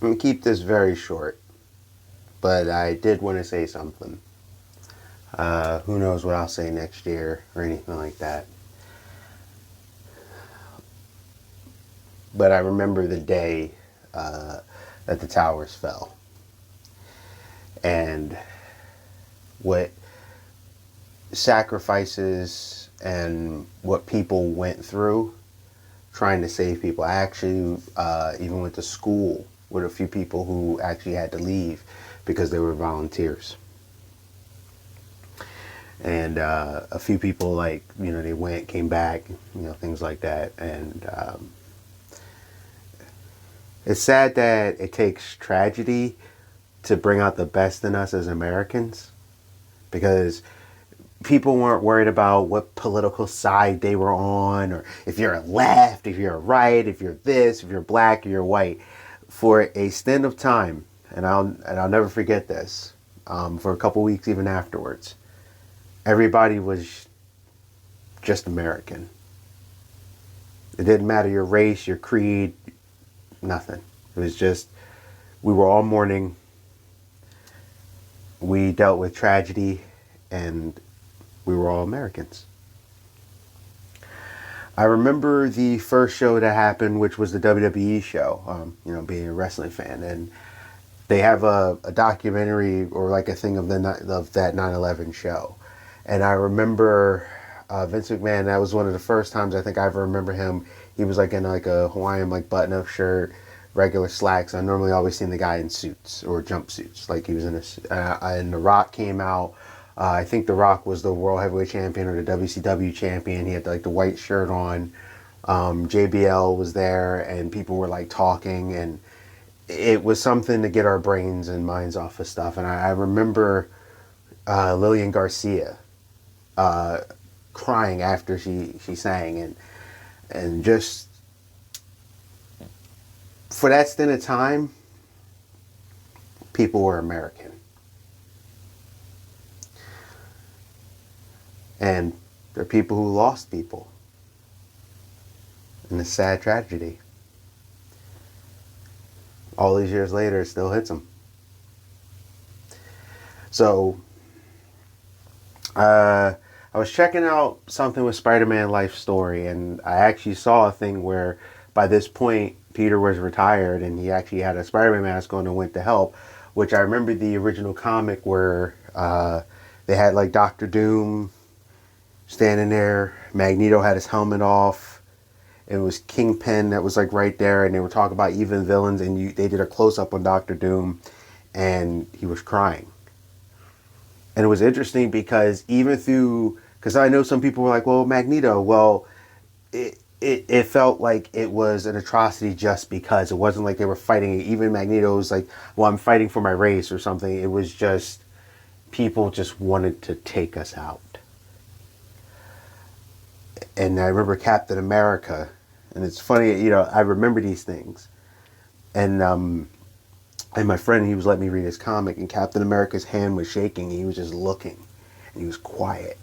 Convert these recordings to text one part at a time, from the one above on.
I'm going to keep this very short, but I did want to say something. Who knows what I'll say next year or anything like that. But I remember the day that the towers fell and what sacrifices and what people went through trying to save people. I actually even went to school with a few people who actually had to leave because they were volunteers. And a few people, like, they went, came back, things like that. And it's sad that it takes tragedy to bring out the best in us as Americans, because people weren't worried about what political side they were on, or if you're a left, if you're a right, if you're this, if you're black, or you're white. For a stint of time, and I'll never forget this, for a couple weeks even afterwards, everybody was just American. It didn't matter your race, your creed, nothing. It was just, we were all mourning. We dealt with tragedy, and we were all Americans. I remember the first show that happened, which was the WWE show, being a wrestling fan. And they have a documentary or like a thing of that 9/11 show. And I remember Vince McMahon. That was one of the first times I think I ever remember him. He was like in like a Hawaiian like button-up shirt, regular slacks. I normally always seen the guy in suits or jumpsuits, like he was in a. And The Rock came out. I think The Rock was the World Heavyweight Champion or the WCW Champion. He had like the white shirt on. JBL was there, and people were like talking, and it was something to get our brains and minds off of stuff. And I remember Lillian Garcia crying after she sang, and just for that stint of time, people were American. And there are people who lost people in a sad tragedy. All these years later, it still hits them. So, I was checking out something with Spider-Man Life Story, and I actually saw a thing where by this point, Peter was retired, and he actually had a Spider-Man mask on and went to help, which I remember the original comic where they had like Doctor Doom standing there. Magneto had his helmet off. It was Kingpin that was like right there, and they were talking about even villains, and they did a close-up on Doctor Doom, and he was crying. And it was interesting because because I know some people were like, well, Magneto, well, it felt like it was an atrocity just because. It wasn't like they were fighting. Even Magneto was like, well, I'm fighting for my race or something. It was just, people just wanted to take us out. And I remember Captain America, and it's funny, I remember these things. And my friend, he was letting me read his comic, and Captain America's hand was shaking. He was just looking, and he was quiet.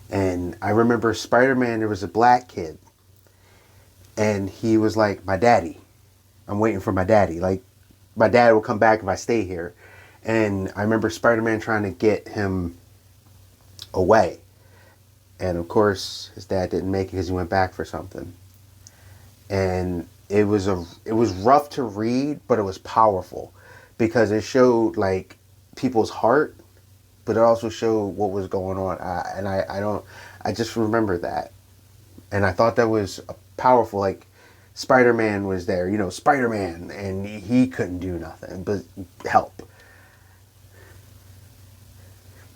And I remember Spider-Man, there was a black kid, and he was like, my daddy. I'm waiting for my daddy. Like, my dad will come back if I stay here. And I remember Spider-Man trying to get him away. And of course, his dad didn't make it because he went back for something. And it was rough to read, but it was powerful because it showed like people's heart, but it also showed what was going on. I just remember that, and I thought that was powerful. Like, Spider-Man was there, Spider-Man, and he couldn't do nothing but help.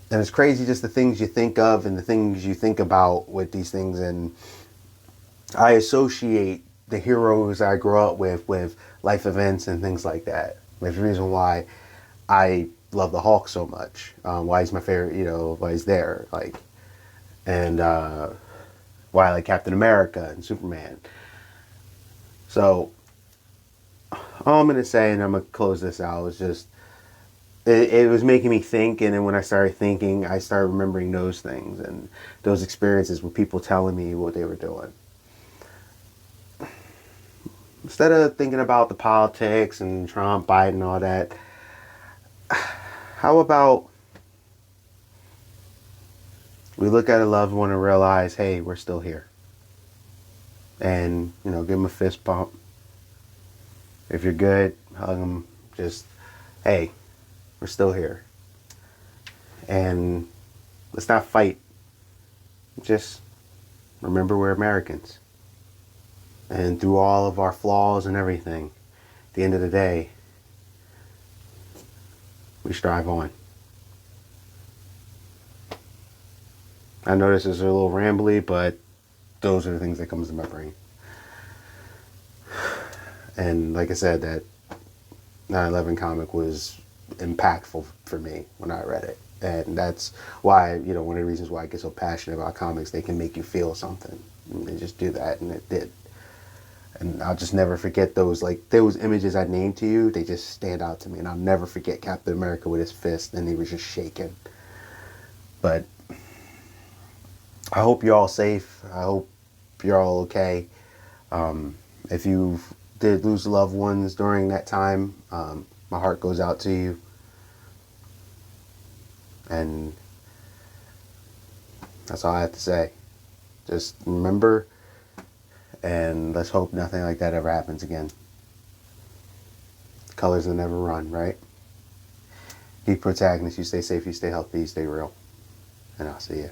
And it's crazy just the things you think of and the things you think about with these things. And I associate the heroes I grew up with life events and things like that. There's a reason why I love the Hulk so much. Why he's my favorite, why he's there. And why I like Captain America and Superman. So, all I'm going to say, and I'm going to close this out, is just, it was making me think, and then when I started thinking, I started remembering those things and those experiences with people telling me what they were doing. instead of thinking about the politics and Trump, Biden, all that, how about we look at a loved one and realize, hey, we're still here. And, you know, give them a fist bump. If you're good, hug them. Just, hey, we're still here. And let's not fight. Just remember we're Americans. And through all of our flaws and everything, at the end of the day, we strive on. I know this is a little rambly, but those are the things that comes to my brain. And like I said, that 9/11 comic was impactful for me when I read it. And that's why, you know, one of the reasons why I get so passionate about comics, they can make you feel something. And they just do that, and it did. And I'll just never forget those, like, those images I named to you, they just stand out to me. And I'll never forget Captain America with his fist, and he was just shaking. But I hope you're all safe. I hope you're all okay. If you did lose loved ones during that time, my heart goes out to you. And that's all I have to say. Just remember, and let's hope nothing like that ever happens again. Colors that never run, right? Be protagonists. You stay safe, you stay healthy, you stay real. And I'll see you.